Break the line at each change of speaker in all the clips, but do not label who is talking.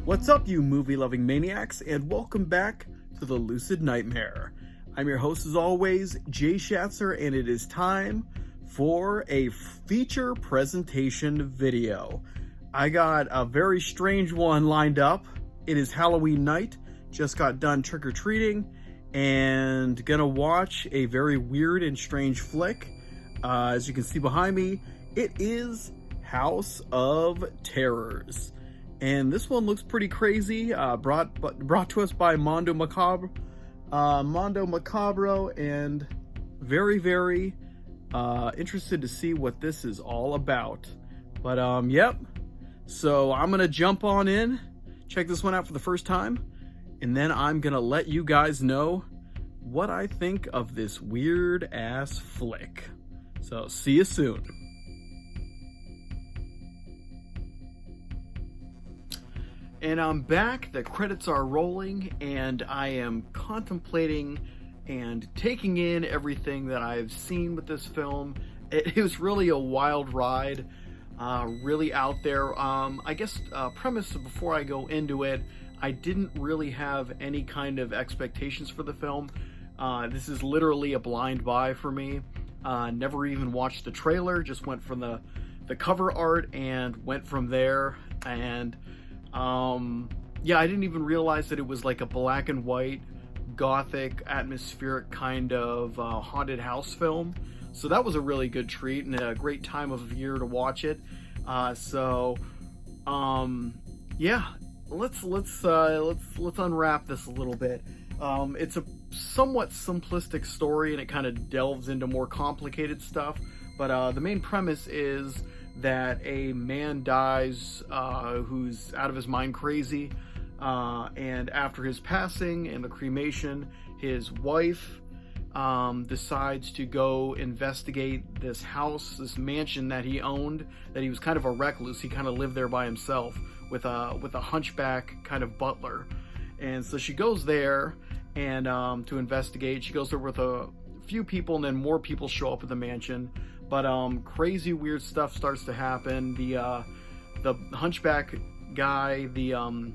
What's up, you movie-loving maniacs, and welcome back to the Lucid Nightmare. I'm your host, as always, Jay Schatzer, and it is time for a feature presentation video. I got a very strange one lined up. It is Halloween night, just got done trick-or-treating, and gonna watch a very weird and strange flick. As you can see behind me, it is House of Terrors. And this one looks pretty crazy, brought to us by Mondo Macabro, and very interested to see what this is all about. But yep, so I'm gonna jump on in, check this one out for the first time, and then I'm gonna let you guys know what I think of this weird ass flick. So see you soon. And I'm back, the credits are rolling, and I am contemplating and taking in everything that I've seen with this film. It was really a wild ride, really out there. I guess premise before I go into it, I didn't really have any kind of expectations for the film. This is literally a blind buy for me. Never even watched the trailer, just went from the cover art and went from there. And yeah, I didn't even realize that it was like a black and white, gothic, atmospheric kind of haunted house film. So that was a really good treat and a great time of year to watch it. Yeah, let's unwrap this a little bit. It's a somewhat simplistic story, and it kind of delves into more complicated stuff. But the main premise is that a man dies who's out of his mind crazy, and after his passing and the cremation, his wife decides to go investigate this house, this mansion that he owned, that he was kind of a recluse. He kind of lived there by himself with a hunchback kind of butler. And so she goes there and to investigate. She goes there with a few people, and then more people show up at the mansion. But crazy weird stuff starts to happen. The hunchback guy, the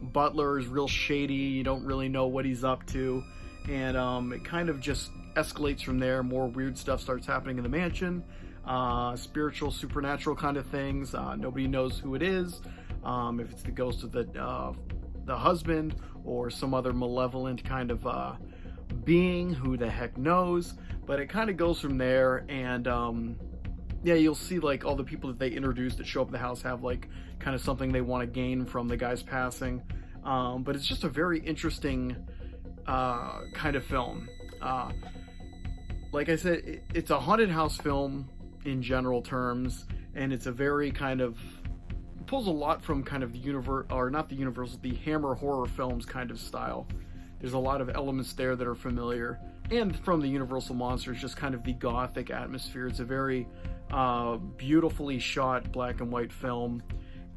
butler, is real shady. You don't really know what he's up to, and it kind of just escalates from there. More weird stuff starts happening in the mansion, spiritual, supernatural kind of things. Nobody knows who it is, if it's the ghost of the husband or some other malevolent kind of being. Who the heck knows? But it kind of goes from there, and yeah, you'll see like all the people that they introduce that show up at the house have like kind of something they want to gain from the guy's passing. But it's just a very interesting kind of film. Like I said, it's a haunted house film in general terms, and it's a very kind of, it pulls a lot from kind of the the Hammer horror films kind of style. There's a lot of elements there that are familiar, and from the Universal monsters, just kind of the gothic atmosphere. It's a very beautifully shot black and white film,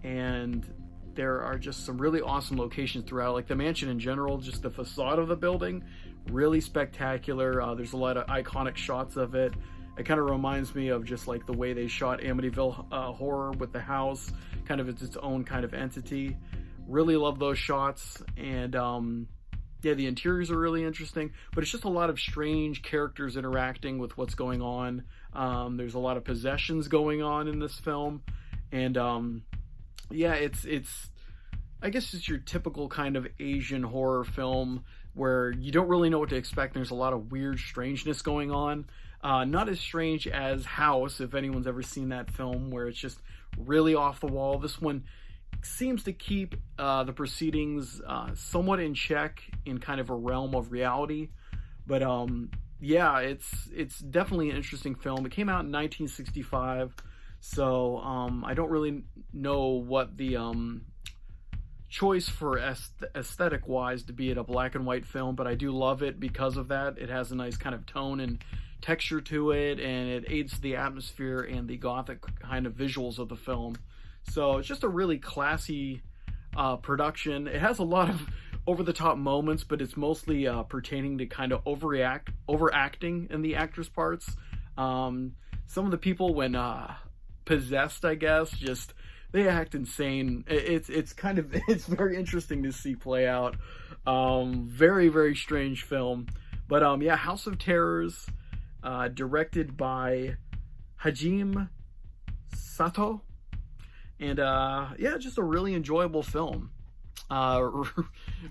and there are just some really awesome locations throughout. Like the mansion in general, just the facade of the building, really spectacular. There's a lot of iconic shots of it. It kind of reminds me of just like the way they shot Amityville Horror with the house, kind of its own kind of entity. Really love those shots, and yeah, the interiors are really interesting, but it's just a lot of strange characters interacting with what's going on. There's a lot of possessions going on in this film, and yeah, it's I guess it's your typical kind of Asian horror film where you don't really know what to expect. There's a lot of weird strangeness going on. Not as strange as House, if anyone's ever seen that film, where it's just really off the wall. This one seems to keep the proceedings somewhat in check in kind of a realm of reality. But yeah, it's definitely an interesting film. It came out in 1965, so I don't really know what the choice for aesthetic wise to be it a black and white film, but I do love it because of that. It has a nice kind of tone and texture to it, and it aids the atmosphere and the gothic kind of visuals of the film. So it's just a really classy production. It has a lot of over-the-top moments, but it's mostly pertaining to kind of overacting in the actors' parts. Some of the people, when possessed, I guess, just they act insane. It's kind of it's very interesting to see play out. Very very strange film, but yeah, House of Terrors, directed by Hajime Sato, and yeah, just a really enjoyable film.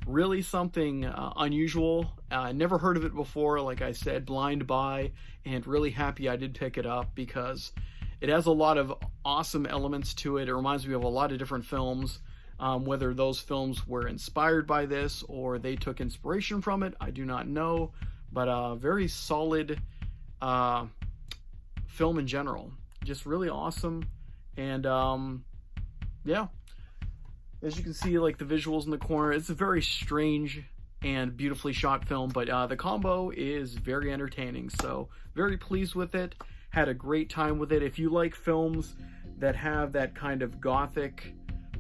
Really something unusual. Never heard of it before, like I said, blind buy, and really happy I did pick it up because it has a lot of awesome elements to it. It reminds me of a lot of different films. Whether those films were inspired by this or they took inspiration from it, I do not know, but very solid film in general. Just really awesome, and yeah. As you can see, like the visuals in the corner, it's a very strange and beautifully shot film, but the combo is very entertaining. So very pleased with it. Had a great time with it. If you like films that have that kind of gothic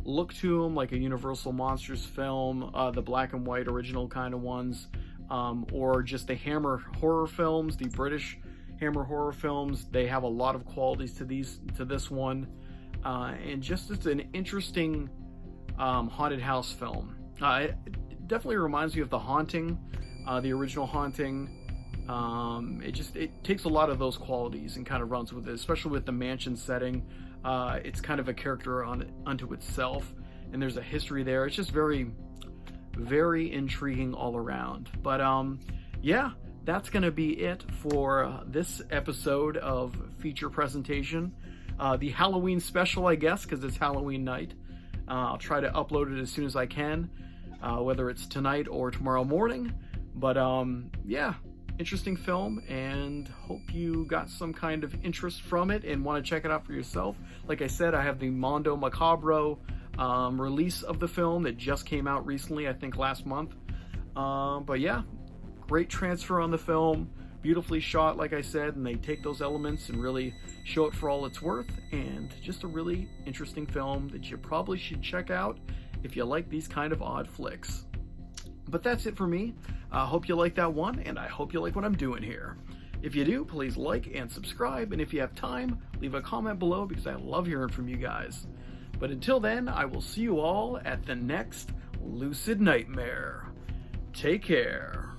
look to them, like a Universal Monsters film, the black and white original kind of ones, or just the Hammer horror films, the British Hammer horror films, they have a lot of qualities to this one, and just it's an interesting haunted house film. It definitely reminds me of The Haunting, the original Haunting. It takes a lot of those qualities and kind of runs with it, especially with the mansion setting. It's kind of a character unto itself, and there's a history there. It's just very, very intriguing all around. But yeah, that's gonna be it for this episode of feature presentation, the Halloween special, I guess, because it's Halloween night. I'll try to upload it as soon as I can, whether it's tonight or tomorrow morning. But yeah, interesting film, and hope you got some kind of interest from it and want to check it out for yourself. Like I said, I have the Mondo Macabro release of the film that just came out recently, I think last month. But yeah, great transfer on the film, beautifully shot, like I said, and they take those elements and really show it for all it's worth, and just a really interesting film that you probably should check out if you like these kind of odd flicks. But that's it for me. I hope you like that one, and I hope you like what I'm doing here. If you do, please like and subscribe, and if you have time, leave a comment below because I love hearing from you guys. But until then, I will see you all at the next Lucid Nightmare. Take care.